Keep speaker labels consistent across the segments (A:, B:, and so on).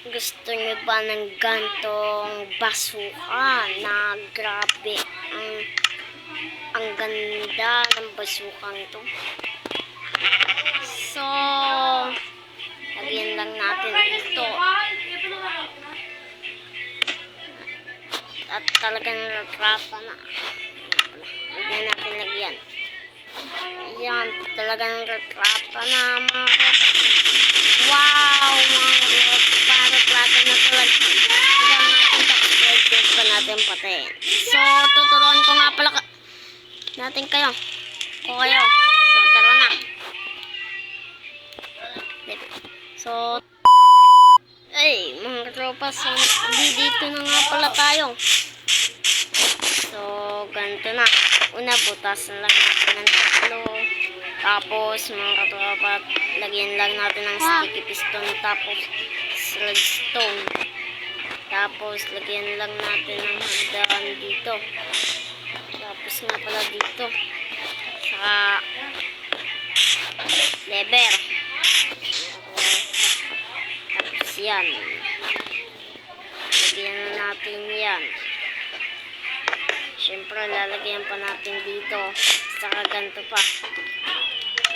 A: Gusto nyo ba ng gantong basuka na grabe? Ang ganda ng basukang to. So, lagyan lang natin ito. At talagang natrapa na. Lagyan natin lagyan. Yan, talagang natrapa na mga wow, mga para-trapa na talaga. Hanggang natin subscribe pa natin patayin. So, tuturuan ko nga pala natin kayo. So, tara na. So, ay, mga tropa, so, dito na nga pala tayo. So, ganito na. Una, butas na lang natin ng tatlo. Tapos, mga katropa, lagyan lang natin ng sticky piston. Tapos, sludstone. Tapos, lagyan lang natin ng hagdan dito. Tapos nga pala dito. Saka, lever. Tapos yan. Lagyan na natin yan. Siyempre, lalagyan pa natin dito. Saka ganito pa.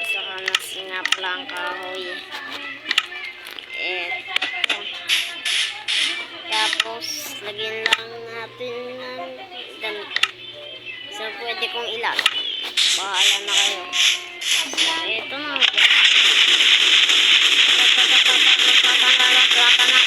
A: Saka nasingap lang kahoy. Eto. Tapos, lagyan lang natin ng ganito. So, pwede kong ilag. Bahala na kayo. Eto na. Plaka na.